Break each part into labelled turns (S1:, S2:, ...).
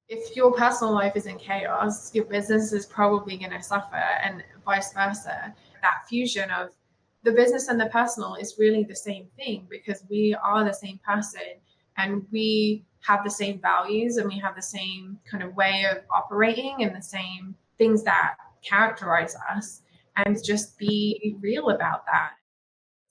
S1: if your personal life is in chaos, your business is probably going to suffer, and vice versa. That fusion of the business and the personal is really the same thing, because we are the same person and we have the same values and we have the same kind of way of operating and the same things that characterize us, and just be real about that.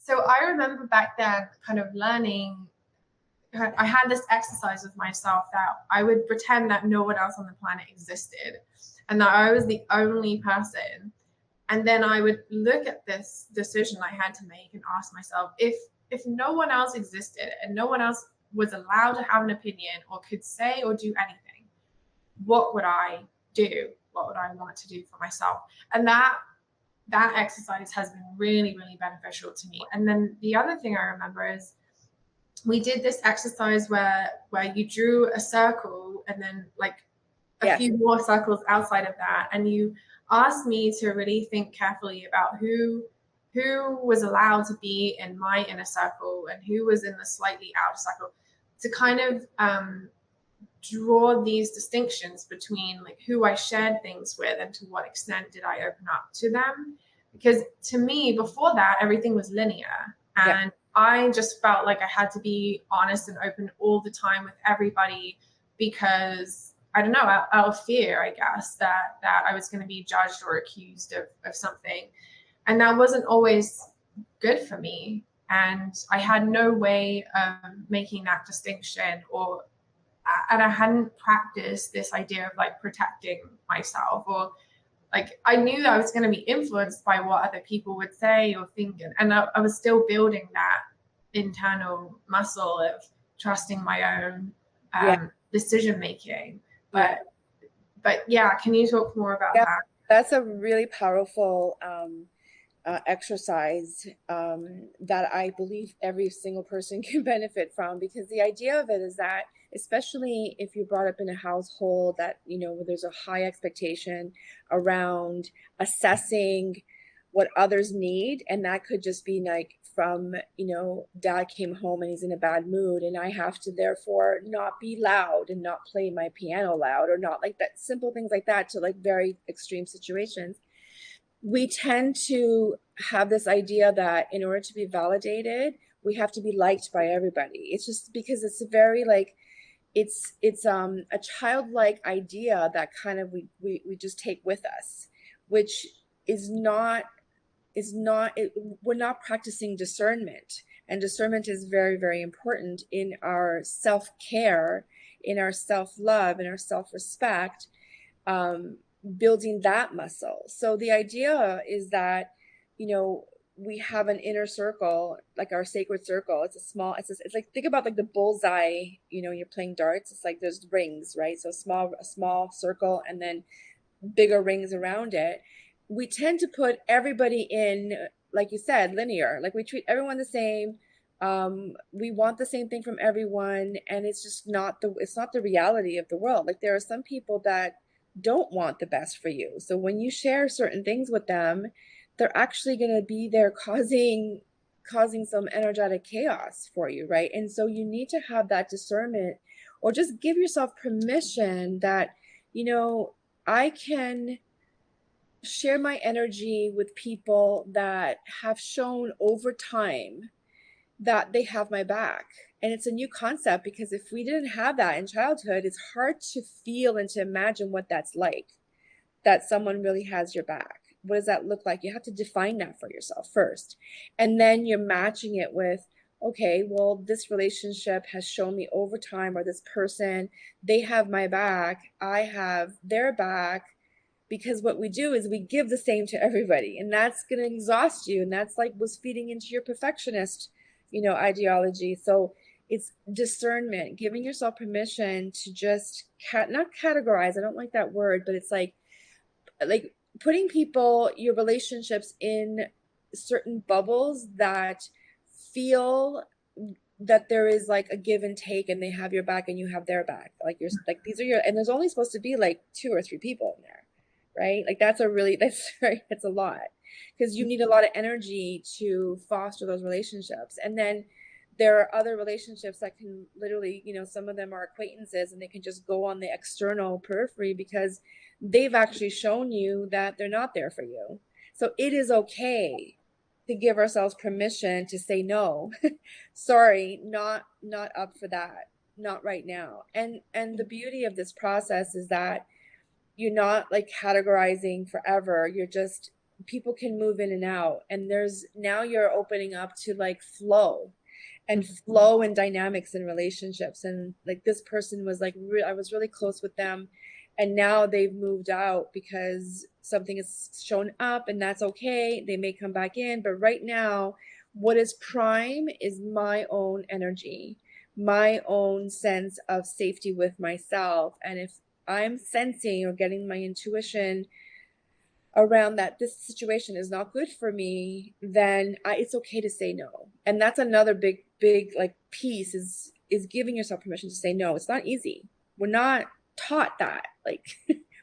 S1: So I remember back then kind of learning, I had this exercise with myself that I would pretend that no one else on the planet existed and that I was the only person. And then I would look at this decision I had to make and ask myself, if no one else existed and no one else was allowed to have an opinion or could say or do anything, what would I do? What would I want to do for myself? And that exercise has been really, really beneficial to me. And then the other thing I remember is we did this exercise where you drew a circle and then like a
S2: Yes.
S1: few more circles outside of that, and you asked me to really think carefully about who was allowed to be in my inner circle and who was in the slightly outer circle, to kind of draw these distinctions between like who I shared things with and to what extent did I open up to them. Because to me, before that, everything was linear.
S2: Yeah.
S1: And I just felt like I had to be honest and open all the time with everybody, because I don't know, out of fear, I guess, that I was going to be judged or accused of something. And that wasn't always good for me. And I had no way of making that distinction, or and I hadn't practiced this idea of like protecting myself, or like I knew that I was going to be influenced by what other people would say or think, and I was still building that internal muscle of trusting my own
S2: Yeah.
S1: decision making.
S2: Yeah.
S1: But yeah, can you talk more about
S2: Yeah.
S1: that?
S2: That's a really powerful exercise that I believe every single person can benefit from, because the idea of it is that, especially if you're brought up in a household that, where there's a high expectation around assessing what others need, and that could just be like from, dad came home and he's in a bad mood and I have to therefore not be loud and not play my piano loud, or not like that, simple things like that, to like very extreme situations. We tend to have this idea that in order to be validated, we have to be liked by everybody. It's just because it's a very like, it's a childlike idea that kind of we just take with us, which is not we're not practicing discernment. And discernment is very, very important in our self-care, in our self-love, in our self-respect, um, building that muscle. So the idea is that, we have an inner circle, like our sacred circle. It's a small, it's like, think about like the bullseye, you're playing darts. It's like there's rings, right? So a small circle and then bigger rings around it. We tend to put everybody in, like you said, linear. Like we treat everyone the same. We want the same thing from everyone, and it's not the reality of the world. Like there are some people that don't want the best for you. So when you share certain things with them, they're actually going to be there causing some energetic chaos for you, right? And so you need to have that discernment, or just give yourself permission that, you know, I can share my energy with people that have shown over time that they have my back. And it's a new concept, because if we didn't have that in childhood, it's hard to feel and to imagine what that's like, that someone really has your back. What does that look like? You have to define that for yourself first. And then you're matching it with, okay, well, this relationship has shown me over time, or this person, they have my back, I have their back. Because what we do is we give the same to everybody, and that's going to exhaust you. And that's like was feeding into your perfectionist, ideology. So it's discernment, giving yourself permission to just not categorize. I don't like that word, but it's like putting people, your relationships, in certain bubbles that feel that there is like a give and take, and they have your back and you have their back. Like you're like, these are your, and there's only supposed to be like 2 or 3 people in there, right? Like that's right, it's a lot, because you need a lot of energy to foster those relationships. And then there are other relationships that can literally, some of them are acquaintances and they can just go on the external periphery because they've actually shown you that they're not there for you. So it is okay to give ourselves permission to say no. Sorry, not up for that. Not right now. And the beauty of this process is that you're not like categorizing forever. You're just, people can move in and out, and there's now you're opening up to like flow and flow and dynamics in relationships. And like this person was like I was really close with them, and now they've moved out because something has shown up, and that's okay. They may come back in, but right now what is prime is my own energy, my own sense of safety with myself. And if I'm sensing or getting my intuition around that this situation is not good for me, then it's okay to say no. And that's another big like piece is giving yourself permission to say no. It's not easy. We're not taught that. Like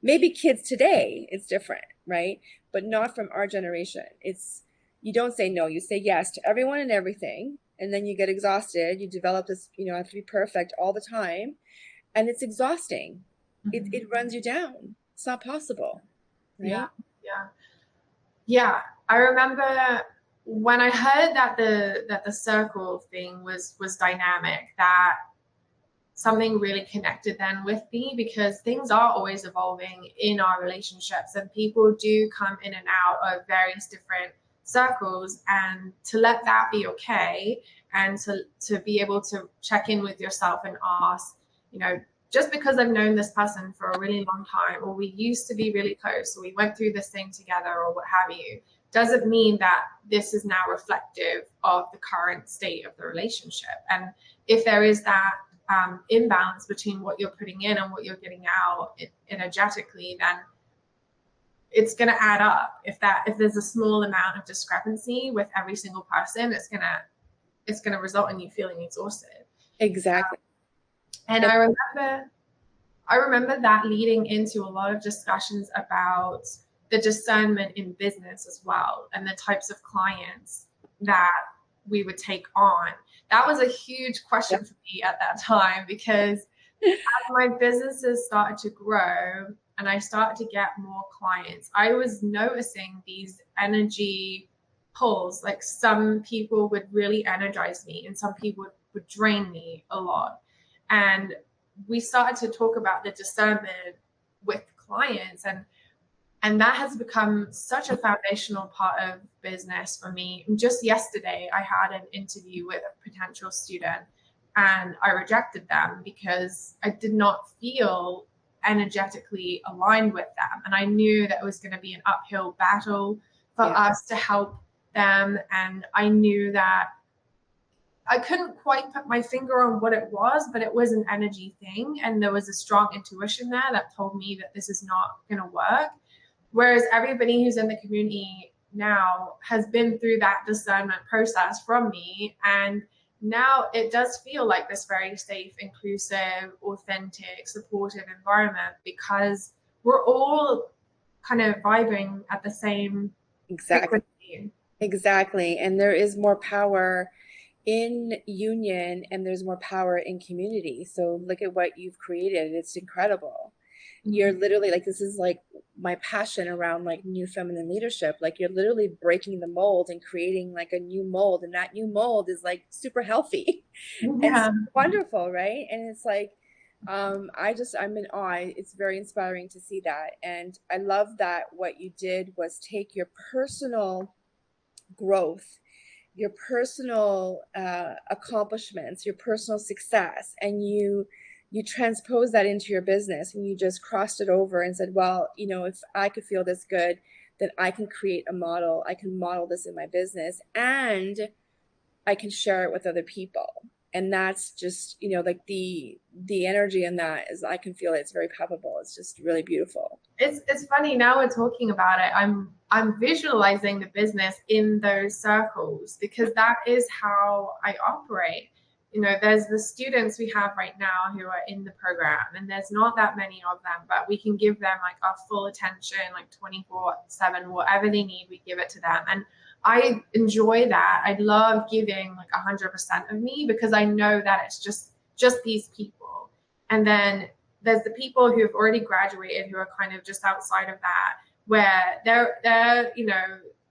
S2: maybe kids today it's different, right? But not from our generation. It's, you don't say no, you say yes to everyone and everything, and then you get exhausted. You develop this, I have to be perfect all the time, and it's exhausting. It runs you down. It's not possible, right?
S1: Yeah. I remember when I heard that the circle thing was dynamic, that something really connected then with me, because things are always evolving in our relationships, and people do come in and out of various different circles, and to let that be okay, and to be able to check in with yourself and ask, just because I've known this person for a really long time, or we used to be really close, or we went through this thing together, or what have you, doesn't mean that this is now reflective of the current state of the relationship. And if there is that imbalance between what you're putting in and what you're getting out energetically, then it's going to add up. If there's a small amount of discrepancy with every single person, it's going to result in you feeling exhausted.
S2: Exactly.
S1: And I remember that leading into a lot of discussions about the discernment in business as well, and the types of clients that we would take on. That was a huge question for me at that time, because as my businesses started to grow and I started to get more clients, I was noticing these energy pulls. Like some people would really energize me and some people would drain me a lot. And we started to talk about the discernment with clients, and that has become such a foundational part of business for me. And just yesterday, I had an interview with a potential student, and I rejected them because I did not feel energetically aligned with them. And I knew that it was going to be an uphill battle for us to help them. And I knew that I couldn't quite put my finger on what it was, but it was an energy thing. And there was a strong intuition there that told me that this is not going to work. Whereas everybody who's in the community now has been through that discernment process from me. And now it does feel like this very safe, inclusive, authentic, supportive environment, because we're all kind of vibing at the same frequency.
S2: Exactly. And there is more power in union, and there's more power in community. So look at what you've created. It's incredible. You're literally like, this is like my passion around like new feminine leadership. Like you're literally breaking the mold and creating like a new mold, and that new mold is like super healthy.
S1: Yeah.
S2: It's wonderful, right? And it's like I'm in awe. It's very inspiring to see that. And I love that what you did was take your personal growth, your personal accomplishments, your personal success, and you transpose that into your business, and you just crossed it over and said, well, if I could feel this good, then I can create a model. I can model this in my business, and I can share it with other people. And that's just, like the energy in that is, I can feel it. It's very palpable. It's just really beautiful.
S1: It's funny now we're talking about it. I'm visualizing the business in those circles, because that is how I operate. There's the students we have right now who are in the program, and there's not that many of them, but we can give them like our full attention, like 24/7, whatever they need, we give it to them. And I enjoy that. I love giving like 100% of me because I know that it's just these people. And then there's the people who have already graduated who are kind of just outside of that, where they're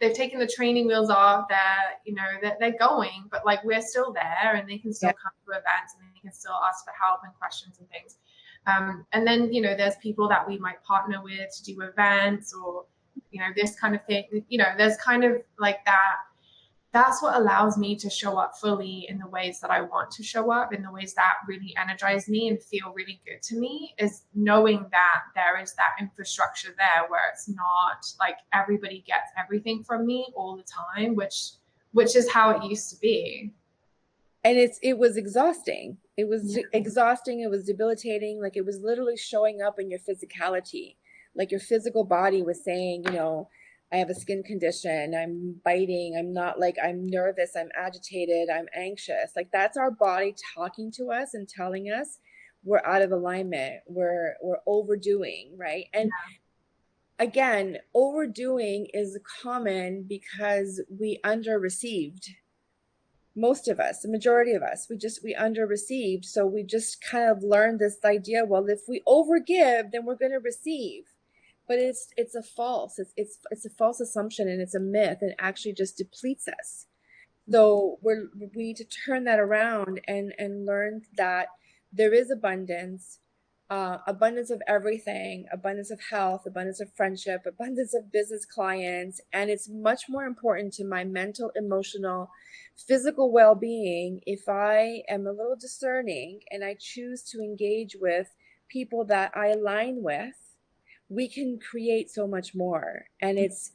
S1: they've taken the training wheels off. They're going, but like we're still there, and they can still
S2: Yeah.
S1: come to events and they can still ask for help and questions and things. And then there's people that we might partner with to do events or this kind of thing. There's kind of like that. That's what allows me to show up fully in the ways that I want to show up, in the ways that really energize me and feel really good to me, is knowing that there is that infrastructure there where it's not like everybody gets everything from me all the time, which is how it used to be.
S2: And it was exhausting. It was exhausting. It was debilitating. Like it was literally showing up in your physicality. Like your physical body was saying, I have a skin condition. I'm biting. I'm not like, I'm nervous. I'm agitated. I'm anxious. Like that's our body talking to us and telling us we're out of alignment. We're overdoing, right? And again, overdoing is common because we under received. Most of us, the majority of us, we under received. So we just kind of learned this idea, well, if we overgive, then we're going to receive. But it's a false, it's a false assumption, and it's a myth, and actually just depletes us. So we need to turn that around and learn that there is abundance, abundance of everything, abundance of health, abundance of friendship, abundance of business clients. And it's much more important to my mental, emotional, physical well-being if I am a little discerning and I choose to engage with people that I align with. We can create so much more. And it's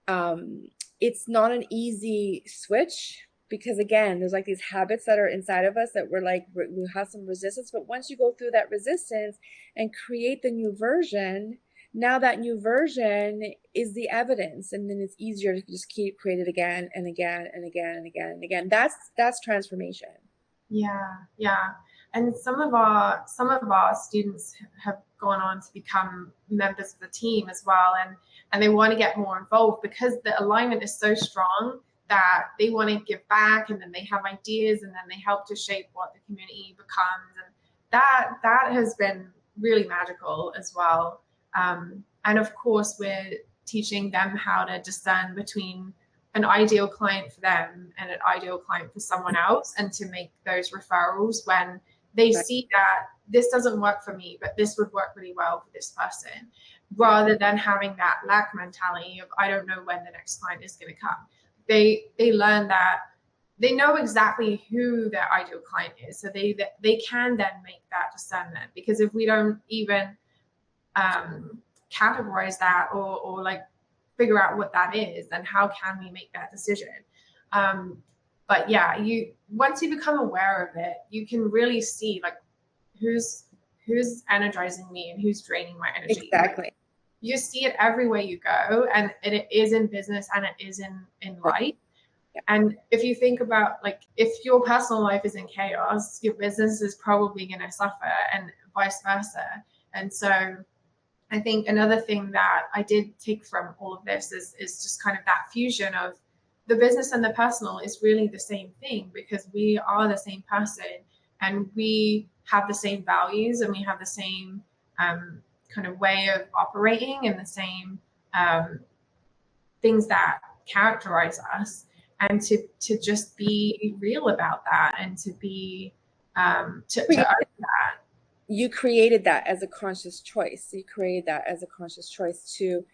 S2: not an easy switch, because again, there's like these habits that are inside of us that we're like, we have some resistance. But once you go through that resistance and create the new version, now that new version is the evidence, and then it's easier to just keep create it again and again and again and again and again. That's transformation.
S1: Yeah. And some of our students have gone on to become members of the team as well, and they want to get more involved because the alignment is so strong that they want to give back, and then they have ideas, and then they help to shape what the community becomes, and that has been really magical as well. And of course, we're teaching them how to discern between an ideal client for them and an ideal client for someone else, and to make those referrals when they see that this doesn't work for me, but this would work really well for this person, rather than having that lack mentality of I don't know when the next client is going to come. They learn that they know exactly who their ideal client is, so they can then make that discernment. Because if we don't even categorize that or like figure out what that is, then how can we make that decision? But yeah, once you become aware of it, you can really see like who's energizing me and who's draining my energy.
S2: Exactly.
S1: You see it everywhere you go, and it is in business and it is in life. Yeah. And if you think about like if your personal life is in chaos, your business is probably going to suffer, and vice versa. And so I think another thing that I did take from all of this is just kind of that fusion of the business and the personal is really the same thing, because we are the same person, and we have the same values, and we have the same kind of way of operating, and the same things that characterize us. And to just be real about that, and to be to own that.
S2: You created that as a conscious choice. You created that as a conscious choice to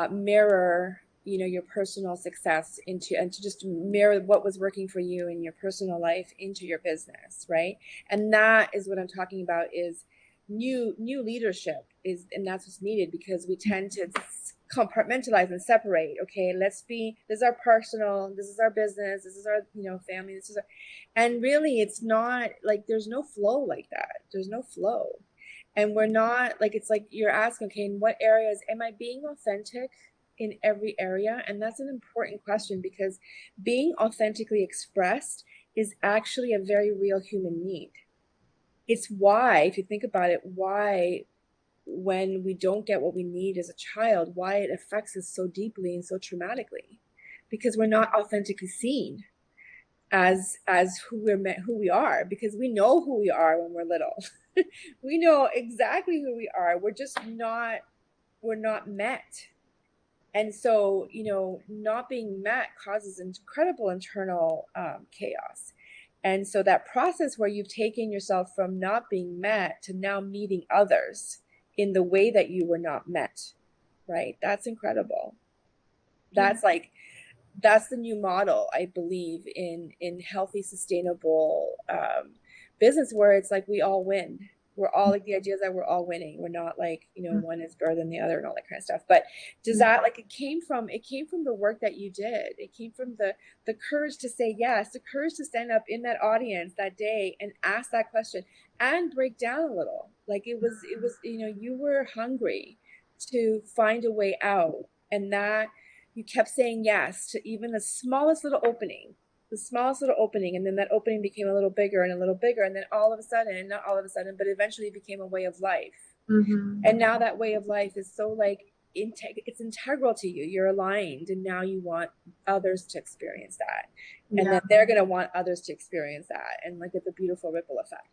S2: mirror, your personal success and to just mirror what was working for you in your personal life into your business, right? And that is what I'm talking about, is new leadership and that's what's needed, because we tend to compartmentalize and separate. Okay, this is our personal, this is our business, this is our family, and really it's not like there's no flow like that. There's no flow. And we're not like, it's like you're asking, okay, in what areas am I being authentic in every area? And that's an important question, because being authentically expressed is actually a very real human need. It's why, if you think about it, why when we don't get what we need as a child, why it affects us so deeply and so traumatically, because we're not authentically seen as who we are, because we know who we are when we're little. We know exactly who we are. We're not met. And so, not being met causes incredible internal chaos. And so that process where you've taken yourself from not being met to now meeting others in the way that you were not met, right? That's incredible. That's like, that's the new model, I believe, in healthy, sustainable business, where it's like we all win. We're all like, the idea is that we're all winning. We're not like, one is better than the other and all that kind of stuff. But does that, like, it came from the work that you did. It came from the courage to say yes, the courage to stand up in that audience that day and ask that question and break down a little. Like, it was, you were hungry to find a way out, and that you kept saying yes to even the smallest little opening, and then that opening became a little bigger and a little bigger, and then all of a sudden, not all of a sudden, but eventually it became a way of life. And now that way of life is so like it's integral to you. You're aligned, and now you want others to experience that, and then they're going to want others to experience that, and like, it's a beautiful ripple effect.